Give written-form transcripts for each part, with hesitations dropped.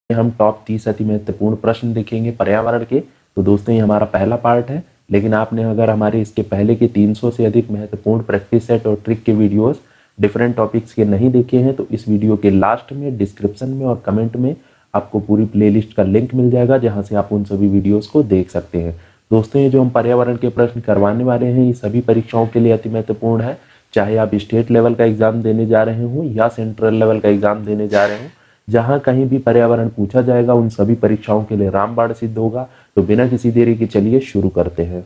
हम टॉप 30 अति महत्वपूर्ण प्रश्न देखेंगे पर्यावरण के। तो दोस्तों ये हमारा पहला पार्ट है, लेकिन आपने अगर हमारे इसके पहले के 300 से अधिक महत्वपूर्ण प्रैक्टिस सेट और ट्रिक के वीडियोस डिफरेंट टॉपिक्स के नहीं देखे हैं तो इस वीडियो के लास्ट में डिस्क्रिप्शन में और कमेंट में आपको पूरी प्लेलिस्ट का लिंक मिल जाएगा, जहां से आप उन सभी वीडियोस को देख सकते हैं। दोस्तों ये जो हम पर्यावरण के प्रश्न करवाने वाले हैं ये सभी परीक्षाओं के लिए अति महत्वपूर्ण है, चाहे आप स्टेट लेवल का एग्जाम देने जा रहे हो या सेंट्रल लेवल का एग्जाम देने जा रहे हो। जहां कहीं भी पर्यावरण पूछा जाएगा उन सभी परीक्षाओं के लिए रामबाण सिद्ध होगा। तो बिना किसी देरी के चलिए शुरू करते हैं।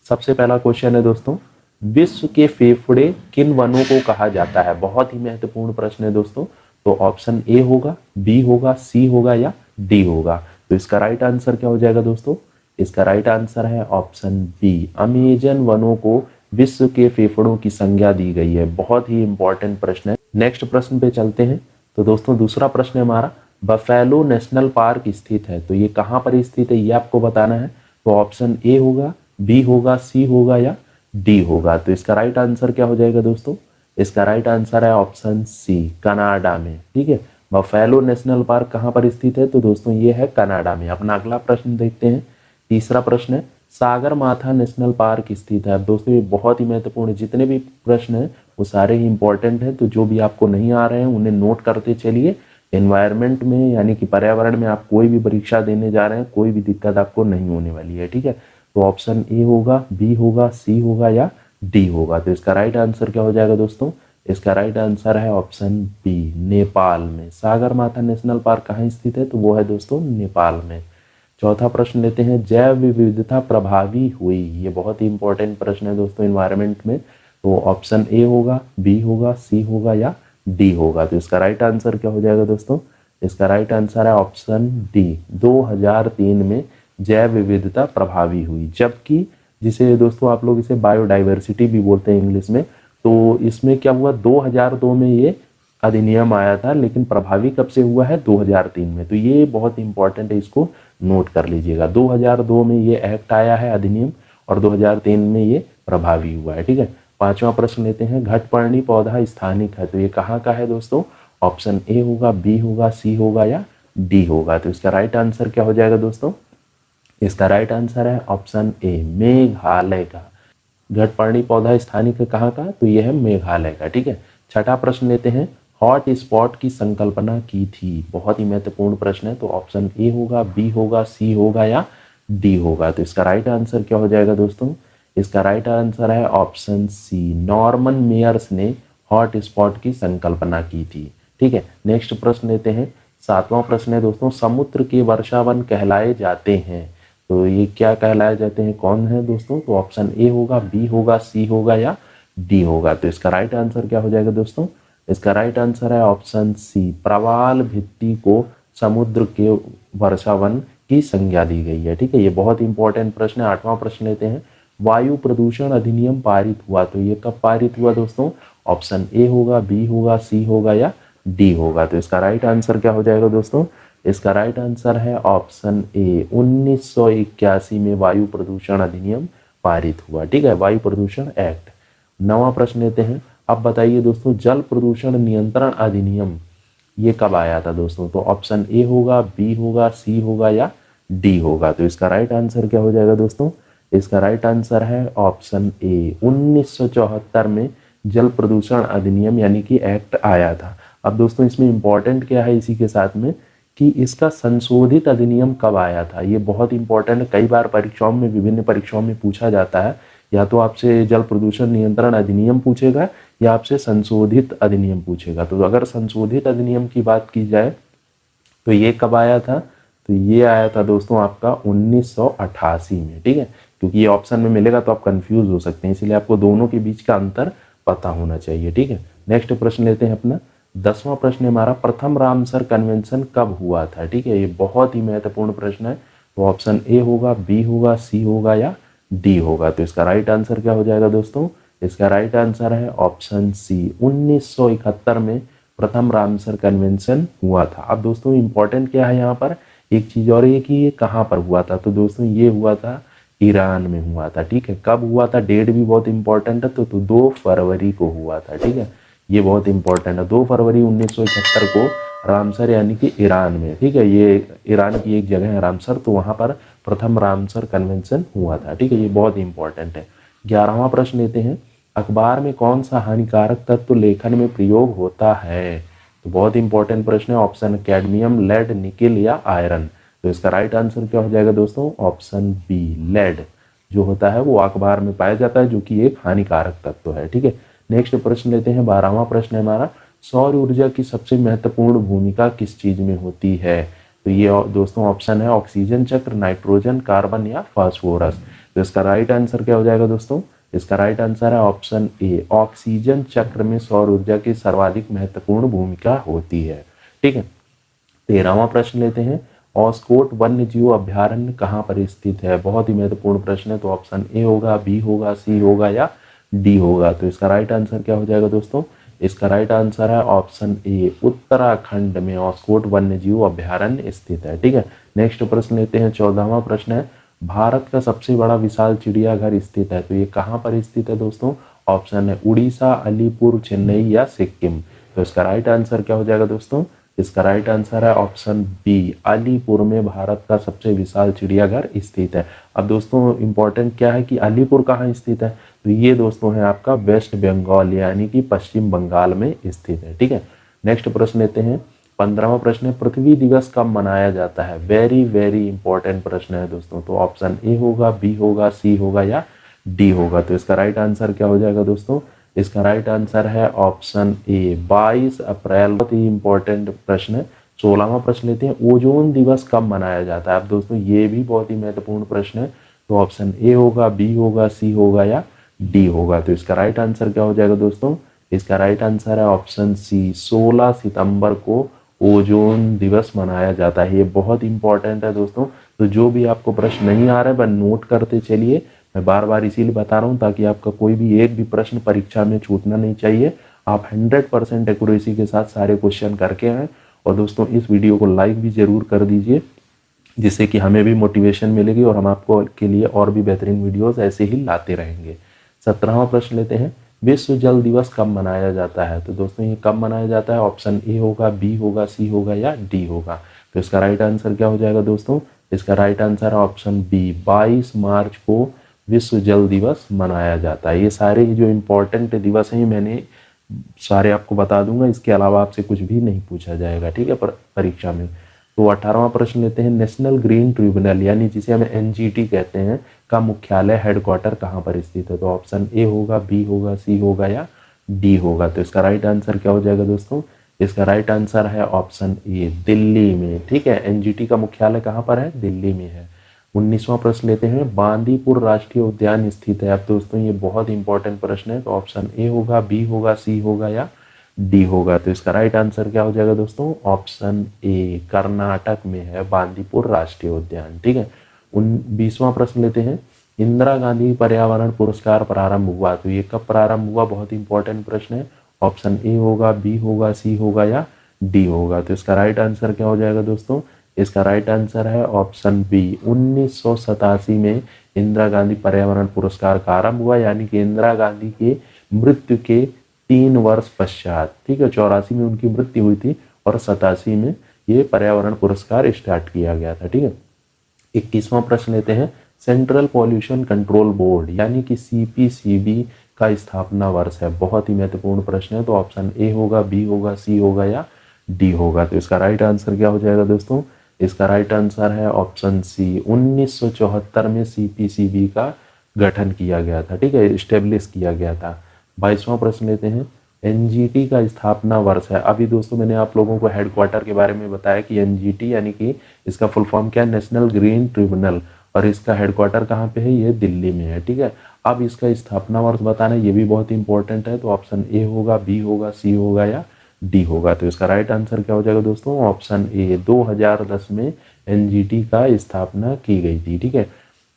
सबसे पहला क्वेश्चन है दोस्तों, विश्व के फेफड़े किन वनों को कहा जाता है? बहुत ही महत्वपूर्ण प्रश्न है दोस्तों। तो ऑप्शन ए होगा, बी होगा, सी होगा या डी होगा। तो इसका राइट आंसर क्या हो जाएगा दोस्तों? इसका राइट आंसर है ऑप्शन बी, अमेजन वनों को विश्व के फेफड़ों की संज्ञा दी गई है। बहुत ही इंपॉर्टेंट प्रश्न है। नेक्स्ट प्रश्न पे चलते हैं। तो दोस्तों दूसरा प्रश्न है हमारा, बफेलो नेशनल पार्क स्थित है, तो ये कहाँ पर स्थित है ये आपको बताना है। तो ऑप्शन ए होगा, बी होगा, सी होगा या डी होगा। तो इसका राइट आंसर क्या हो जाएगा दोस्तों? इसका राइट आंसर है ऑप्शन सी, कनाडा में। ठीक है, बफेलो नेशनल पार्क कहाँ पर स्थित है? तो दोस्तों ये है कनाडा में। अपना अगला प्रश्न देखते हैं। तीसरा प्रश्न है, सागरमाथा नेशनल पार्क स्थित है। दोस्तों ये बहुत ही महत्वपूर्ण, जितने भी प्रश्न हैं वो सारे ही इंपॉर्टेंट हैं। तो जो भी आपको नहीं आ रहे हैं उन्हें नोट करते चलिए। एनवायरनमेंट में यानी कि पर्यावरण में आप कोई भी परीक्षा देने जा रहे हैं, कोई भी दिक्कत आपको नहीं होने वाली है। ठीक है, तो ऑप्शन ए होगा, बी होगा, सी होगा या डी होगा। तो इसका राइट आंसर क्या हो जाएगा दोस्तों? इसका राइट आंसर है ऑप्शन बी, नेपाल में। सागरमाथा नेशनल पार्क कहाँ स्थित है? तो वो है दोस्तों नेपाल में। चौथा प्रश्न लेते हैं, जैव विविधता प्रभावी हुई। ये बहुत ही इंपॉर्टेंट प्रश्न है दोस्तों एनवायरनमेंट में। तो ऑप्शन ए होगा, बी होगा, सी होगा या डी होगा। तो इसका राइट आंसर क्या हो जाएगा दोस्तों? इसका राइट आंसर है ऑप्शन डी, 2003 में जैव विविधता प्रभावी हुई। जबकि जिसे दोस्तों आप लोग इसे बायोडाइवर्सिटी भी बोलते हैं इंग्लिश में। तो इसमें क्या हुआ, 2002 में ये अधिनियम आया था, लेकिन प्रभावी कब से हुआ है? 2003 में। तो ये बहुत इंपॉर्टेंट है, इसको नोट कर लीजिएगा। 2002 में ये एक्ट आया है, अधिनियम, और 2003 में ये प्रभावी हुआ है। ठीक है, पांचवा प्रश्न लेते हैं, घटपर्णी पौधा स्थानिक है, तो ये कहाँ का है दोस्तों? ऑप्शन ए होगा, बी होगा, सी होगा या डी होगा। तो इसका राइट आंसर क्या हो जाएगा दोस्तों? इसका राइट आंसर है ऑप्शन ए, मेघालय का। घटपर्णी पौधा स्थानिक है कहाँ का? तो यह है मेघालय का। ठीक है, छठा प्रश्न लेते हैं, हॉट स्पॉट की संकल्पना की थी। बहुत ही महत्वपूर्ण प्रश्न है। तो ऑप्शन ए होगा, बी होगा, सी होगा या डी होगा। तो इसका राइट आंसर क्या हो जाएगा दोस्तों? इसका राइट आंसर है ऑप्शन सी, नॉर्मन मेयर्स ने हॉट स्पॉट की संकल्पना की थी। ठीक है, नेक्स्ट प्रश्न लेते हैं। सातवां प्रश्न है दोस्तों, समुद्र के वर्षावन कहलाए जाते हैं, तो ये क्या कहलाए जाते हैं, कौन है दोस्तों? तो ऑप्शन ए होगा, बी होगा, सी होगा या डी होगा। तो इसका राइट आंसर क्या हो जाएगा दोस्तों? इसका राइट आंसर है ऑप्शन सी, प्रवाल भित्ति को समुद्र के वर्षावन की संज्ञा दी गई है। ठीक है, ये बहुत इंपॉर्टेंट प्रश्न है। आठवां प्रश्न लेते हैं, वायु प्रदूषण अधिनियम पारित हुआ, तो ये कब पारित हुआ दोस्तों? ऑप्शन ए होगा, बी होगा, सी होगा या डी होगा। तो इसका राइट आंसर क्या हो जाएगा दोस्तों? इसका राइट आंसर है ऑप्शन ए, 1981 में वायु प्रदूषण अधिनियम पारित हुआ। ठीक है, वायु प्रदूषण एक्ट। नवा प्रश्न लेते हैं, अब बताइए दोस्तों, जल प्रदूषण नियंत्रण अधिनियम ये कब आया था दोस्तों? तो ऑप्शन ए होगा, बी होगा, सी होगा या डी होगा। तो इसका राइट आंसर क्या हो जाएगा दोस्तों? इसका राइट आंसर है ऑप्शन ए, 1974 में जल प्रदूषण अधिनियम यानी कि एक्ट आया था। अब दोस्तों इसमें इंपॉर्टेंट क्या है इसी के साथ में, कि इसका संशोधित अधिनियम कब आया था। ये बहुत इंपॉर्टेंट है, कई बार परीक्षाओं में, विभिन्न परीक्षाओं में पूछा जाता है। या तो आपसे जल प्रदूषण नियंत्रण अधिनियम पूछेगा या आपसे संशोधित अधिनियम पूछेगा। तो अगर संशोधित अधिनियम की बात की जाए तो ये कब आया था? तो ये आया था दोस्तों आपका 1988 में। ठीक है, क्योंकि ये ऑप्शन में मिलेगा तो आप कंफ्यूज हो सकते हैं, इसलिए आपको दोनों के बीच का अंतर पता होना चाहिए। ठीक है, नेक्स्ट प्रश्न लेते हैं अपना। 10वां प्रश्न हमारा, प्रथम रामसर कन्वेंशन कब हुआ था? ठीक है, ये बहुत ही महत्वपूर्ण प्रश्न है। तो ऑप्शन ए होगा, बी होगा, सी होगा या डी होगा। तो इसका राइट आंसर क्या हो जाएगा दोस्तों? इसका राइट आंसर है ऑप्शन सी, 1971 में प्रथम रामसर कन्वेंशन हुआ था। अब दोस्तों इंपॉर्टेंट क्या है यहाँ पर, एक चीज और ये कि ये कहाँ पर हुआ था। तो दोस्तों ये हुआ था ईरान में हुआ था। ठीक है, कब हुआ था, डेट भी बहुत इंपॉर्टेंट है। तो 2 फरवरी को हुआ था। ठीक है, ये बहुत इंपॉर्टेंट है। 2 फरवरी 1971 को रामसर यानी कि ईरान में, ठीक है। ये ईरान की एक जगह है रामसर, तो वहाँ पर प्रथम रामसर कन्वेंशन हुआ था, ठीक है। ये बहुत इंपॉर्टेंट है। 11वां प्रश्न लेते हैं, अखबार में कौन सा हानिकारक तत्व लेखन में प्रयोग होता है? तो बहुत इंपॉर्टेंट प्रश्न है। ऑप्शन कैडमियम, लेड, निकेल या आयरन। तो इसका राइट आंसर क्या हो जाएगा दोस्तों? ऑप्शन बी, लेड जो होता है वो अखबार में पाया जाता है, जो कि एक हानिकारक तत्व है, ठीक है। नेक्स्ट प्रश्न लेते हैं, 12वां प्रश्न है हमारा, सौर ऊर्जा की सबसे महत्वपूर्ण भूमिका किस चीज में होती है? तो ये दोस्तों ऑप्शन है ऑक्सीजन चक्र, नाइट्रोजन, कार्बन या फास्फोरस। तो इसका राइट आंसर क्या हो जाएगा दोस्तों? इसका राइट आंसर है ऑप्शन ए, ऑक्सीजन चक्र में सौर ऊर्जा की सर्वाधिक महत्वपूर्ण भूमिका होती है, ठीक है। 13वां प्रश्न लेते हैं, ऑस्कोट वन्य जीव अभ्यारण्य कहाँ पर स्थित है? बहुत ही महत्वपूर्ण प्रश्न है। तो ऑप्शन ए होगा, बी होगा, सी होगा या डी होगा। तो इसका राइट आंसर क्या हो जाएगा दोस्तों? इसका राइट आंसर है ऑप्शन ए, उत्तराखंड में ऑस्कोट वन्य जीव अभ्यारण्य स्थित है, ठीक है। नेक्स्ट प्रश्न लेते हैं, 14वां प्रश्न है, भारत का सबसे बड़ा विशाल चिड़ियाघर स्थित है, तो ये कहाँ पर स्थित है दोस्तों? ऑप्शन है उड़ीसा, अलीपुर, चेन्नई या सिक्किम। तो इसका राइट आंसर क्या हो जाएगा दोस्तों? इसका राइट आंसर है ऑप्शन बी, अलीपुर में भारत का सबसे विशाल चिड़ियाघर स्थित है। अब दोस्तों इंपॉर्टेंट क्या है कि अलीपुर कहाँ स्थित है? तो ये दोस्तों है आपका वेस्ट बंगाल यानी कि पश्चिम बंगाल में स्थित है, ठीक है। नेक्स्ट प्रश्न लेते हैं, 15वां प्रश्न है, पृथ्वी दिवस कब मनाया जाता है? वेरी वेरी इंपॉर्टेंट प्रश्न है दोस्तों। तो ऑप्शन ए होगा, बी होगा, सी होगा या डी होगा। तो इसका राइट आंसर क्या हो जाएगा दोस्तों? इसका राइट आंसर है ऑप्शन ए, 22 अप्रैल। बहुत ही इंपॉर्टेंट प्रश्न है। 16वां प्रश्न लेते हैं, ओजोन दिवस कब मनाया जाता है? अब दोस्तों ये भी बहुत ही महत्वपूर्ण प्रश्न है। तो ऑप्शन ए होगा, बी होगा, सी होगा या डी होगा। तो इसका राइट आंसर क्या हो जाएगा दोस्तों? इसका राइट आंसर है ऑप्शन सी, 16 सितंबर को ओजोन दिवस मनाया जाता है। ये बहुत इंपॉर्टेंट है दोस्तों। तो जो भी आपको प्रश्न नहीं आ रहा है वह नोट करते चलिए। मैं बार बार इसीलिए बता रहा हूँ ताकि आपका कोई भी एक भी प्रश्न परीक्षा में छूटना नहीं चाहिए। आप 100% एक्यूरेसी के साथ सारे क्वेश्चन करके आए। और दोस्तों इस वीडियो को लाइक भी जरूर कर दीजिए, जिससे कि हमें भी मोटिवेशन मिलेगी और हम आपको के लिए और भी बेहतरीन वीडियोस ऐसे ही लाते रहेंगे। 17वां प्रश्न लेते हैं, विश्व जल दिवस कब मनाया जाता है? तो दोस्तों ये कब मनाया जाता है? ऑप्शन ए होगा, बी होगा, सी होगा या डी होगा। तो इसका राइट आंसर क्या हो जाएगा दोस्तों? इसका राइट आंसर है ऑप्शन बी, 22 मार्च को विश्व जल दिवस मनाया जाता है। ये सारे जो इम्पोर्टेंट दिवस हैं मैंने सारे आपको बता दूंगा, इसके अलावा आपसे कुछ भी नहीं पूछा जाएगा, ठीक है, परीक्षा में। तो 18वां प्रश्न लेते हैं, नेशनल ग्रीन ट्रिब्यूनल यानी जिसे हम एनजीटी कहते हैं का मुख्यालय हेडक्वार्टर कहाँ पर स्थित है? तो ऑप्शन ए होगा, बी होगा, सी होगा या डी होगा। तो इसका राइट आंसर क्या हो जाएगा दोस्तों? इसका राइट आंसर है ऑप्शन ए, दिल्ली में, ठीक है। एनजीटी का मुख्यालय कहाँ पर है? दिल्ली में है। 19वां प्रश्न लेते हैं, बांदीपुर राष्ट्रीय उद्यान स्थित है। अब दोस्तों ये बहुत इंपॉर्टेंट प्रश्न है। तो ऑप्शन ए होगा, बी होगा, सी होगा या डी होगा। तो इसका राइट आंसर क्या हो जाएगा दोस्तों? ऑप्शन ए, कर्नाटक में है बांदीपुर राष्ट्रीय उद्यान, ठीक है। 20वां प्रश्न लेते हैं, इंदिरा गांधी पर्यावरण पुरस्कार प्रारंभ हुआ, तो ये कब प्रारंभ हुआ? बहुत इंपॉर्टेंट प्रश्न है। ऑप्शन ए होगा, बी होगा, सी होगा या डी होगा। तो इसका राइट आंसर क्या हो जाएगा दोस्तों? इसका राइट आंसर है ऑप्शन बी, 1987 में इंदिरा गांधी पर्यावरण पुरस्कार का आरंभ हुआ, यानी कि इंदिरा गांधी के मृत्यु के 3 वर्ष पश्चात, ठीक है। 84 में उनकी मृत्यु हुई थी और 87 में ये पर्यावरण पुरस्कार स्टार्ट किया गया था, ठीक है। 21वां प्रश्न लेते हैं, सेंट्रल पॉल्यूशन कंट्रोल बोर्ड यानी कि सीपीसीबी का स्थापना वर्ष है। बहुत ही महत्वपूर्ण प्रश्न है। तो ऑप्शन ए होगा, बी होगा, सी होगा या डी होगा। तो इसका राइट आंसर क्या हो जाएगा दोस्तों? इसका राइट आंसर है ऑप्शन सी, 1974 में सीपीसीबी का गठन किया गया था, ठीक है, स्टेब्लिश किया गया था। 22वां प्रश्न लेते हैं, एनजीटी का स्थापना वर्ष है। अभी दोस्तों मैंने आप लोगों को हेडक्वार्टर के बारे में बताया कि एनजीटी यानी कि इसका फुल फॉर्म क्या है? नेशनल ग्रीन ट्रिब्यूनल, और इसका हेडक्वार्टर कहाँ पे है? ये दिल्ली में है, ठीक है। अब इसका स्थापना वर्ष बताना ये भी बहुत इंपॉर्टेंट है। तो ऑप्शन ए होगा, बी होगा, सी होगा या डी होगा। तो इसका राइट आंसर क्या हो जाएगा दोस्तों? ऑप्शन ए, 2010 में एनजीटी का स्थापना की गई थी, ठीक है।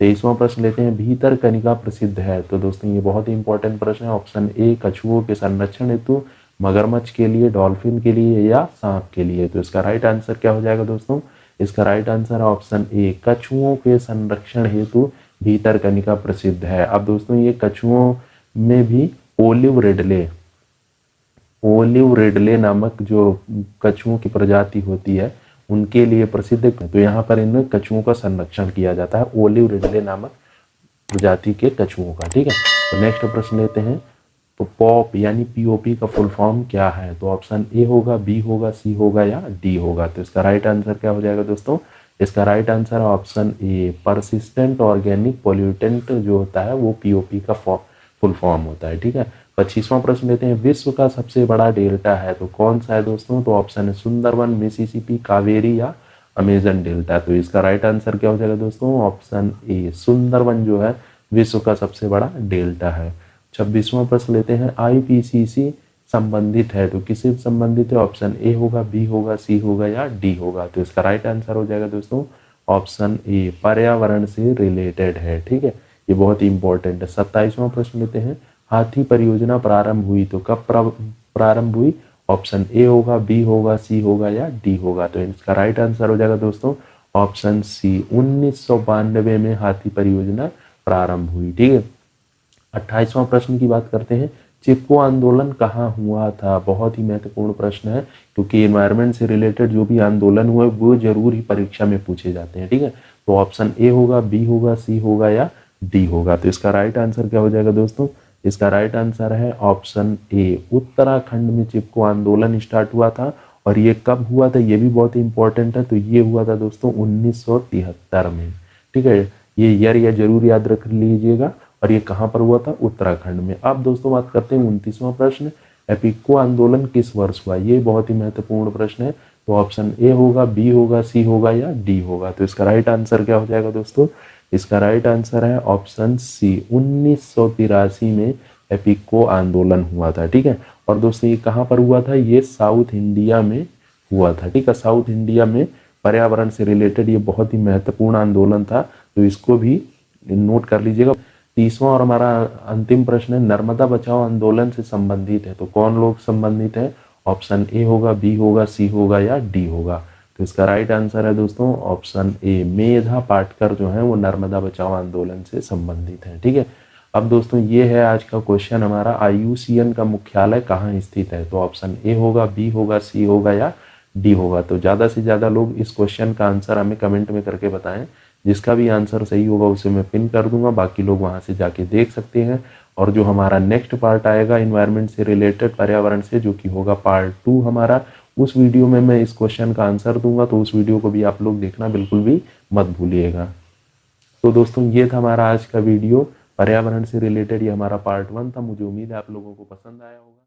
23वां प्रश्न लेते हैं, भीतरकनिका प्रसिद्ध है। तो दोस्तों ये बहुत ही इंपॉर्टेंट प्रश्न है। ऑप्शन ए, कछुओं के संरक्षण हेतु, मगरमच्छ के लिए, डॉल्फिन के लिए या सांप के लिए। तो इसका राइट आंसर क्या हो जाएगा दोस्तों? इसका राइट आंसर है ऑप्शन ए, कछुओं के संरक्षण हेतु भीतरकनिका प्रसिद्ध है। अब दोस्तों ये कछुओं में भी ओलिव रिडले ओलिव रिडले नामक जो कछुओं की प्रजाति होती है उनके लिए प्रसिद्ध है। तो यहाँ पर इन कछुओं का संरक्षण किया जाता है, ओलिव रिडले नामक प्रजाति के कछुओं का। ठीक है, तो नेक्स्ट प्रश्न लेते हैं। तो पॉप यानी पीओपी का फुल फॉर्म क्या है? तो ऑप्शन ए होगा, बी होगा, सी होगा या डी होगा। तो इसका राइट आंसर क्या हो जाएगा दोस्तों? इसका राइट आंसर है option A, persistent organic pollutant जो होता है वो पीओपी का फुल फॉर्म होता है। ठीक है, 25वां प्रश्न लेते हैं। विश्व का सबसे बड़ा डेल्टा है तो कौन सा है दोस्तों? तो ऑप्शन है सुंदरवन, मिसिसिपी, कावेरी या अमेजन डेल्टा। तो इसका राइट आंसर क्या हो जाएगा दोस्तों? ऑप्शन ए, सुंदरवन जो है विश्व का सबसे बड़ा डेल्टा है। 26वां प्रश्न लेते हैं। आईपीसीसी संबंधित है तो किससे संबंधित है? ऑप्शन ए होगा, बी होगा, सी होगा या डी होगा। तो इसका राइट आंसर हो जाएगा दोस्तों ऑप्शन ए, पर्यावरण से रिलेटेड है। ठीक है, ये बहुत ही इंपॉर्टेंट है। 27वां प्रश्न लेते हैं। हाथी परियोजना प्रारंभ हुई तो कब प्रारंभ हुई? ऑप्शन ए होगा, बी होगा, सी होगा या डी होगा। तो इसका राइट आंसर हो जाएगा दोस्तों ऑप्शन सी, 1992 में हाथी परियोजना प्रारंभ हुई। ठीक है, 28वां प्रश्न की बात करते हैं। चिपको आंदोलन कहाँ हुआ था? बहुत ही महत्वपूर्ण प्रश्न है क्योंकि एनवायरनमेंट से रिलेटेड जो भी आंदोलन हुए वो जरूर ही परीक्षा में पूछे जाते हैं। ठीक है, तो ऑप्शन ए होगा, बी होगा, सी होगा या डी होगा। तो इसका राइट आंसर क्या हो जाएगा दोस्तों? इसका राइट आंसर है ऑप्शन ए, उत्तराखंड में चिपको आंदोलन स्टार्ट हुआ था। और ये कब हुआ था ये भी बहुत ही इंपॉर्टेंट है। तो ये हुआ था दोस्तों 1973 में। ठीक है, ये ईयर या जरूर याद रख लीजिएगा। और ये कहाँ पर हुआ था? उत्तराखंड में। अब दोस्तों बात करते हैं 29वां प्रश्न। एपिको आंदोलन किस वर्ष हुआ? ये बहुत ही महत्वपूर्ण प्रश्न है। तो ऑप्शन ए होगा, बी होगा, सी होगा या डी होगा। तो इसका राइट आंसर क्या हो जाएगा दोस्तों? इसका राइट आंसर है ऑप्शन सी, 1983 में एपिको आंदोलन हुआ था। ठीक है, और दोस्तों ये कहाँ पर हुआ था? ये साउथ इंडिया में हुआ था। ठीक है, साउथ इंडिया में पर्यावरण से रिलेटेड ये बहुत ही महत्वपूर्ण आंदोलन था। तो इसको भी नोट कर लीजिएगा। 30वां और हमारा अंतिम प्रश्न है। नर्मदा बचाओ आंदोलन से संबंधित है तो कौन लोग संबंधित है? ऑप्शन ए होगा, बी होगा, सी होगा या डी होगा। तो इसका राइट आंसर है दोस्तों ऑप्शन ए, मेधा पाटकर जो है वो नर्मदा बचाओ आंदोलन से संबंधित है। ठीक है, अब दोस्तों ये है आज का क्वेश्चन हमारा, IUCN का मुख्यालय कहाँ स्थित है? तो ऑप्शन ए होगा, बी होगा, सी होगा या डी होगा। तो ज़्यादा से ज़्यादा लोग इस क्वेश्चन का आंसर हमें कमेंट में करके बताएं। जिसका भी आंसर सही होगा उसे मैं पिन कर दूंगा, बाकी लोग वहां से जाके देख सकते हैं। और जो हमारा नेक्स्ट पार्ट आएगा इन्वायरमेंट से रिलेटेड, पर्यावरण से, जो कि होगा पार्ट 2 हमारा, उस वीडियो में मैं इस क्वेश्चन का आंसर दूंगा। तो उस वीडियो को भी आप लोग देखना बिल्कुल भी मत भूलिएगा। तो दोस्तों ये था हमारा आज का वीडियो पर्यावरण से रिलेटेड, ये हमारा पार्ट 1 था। मुझे उम्मीद है आप लोगों को पसंद आया होगा।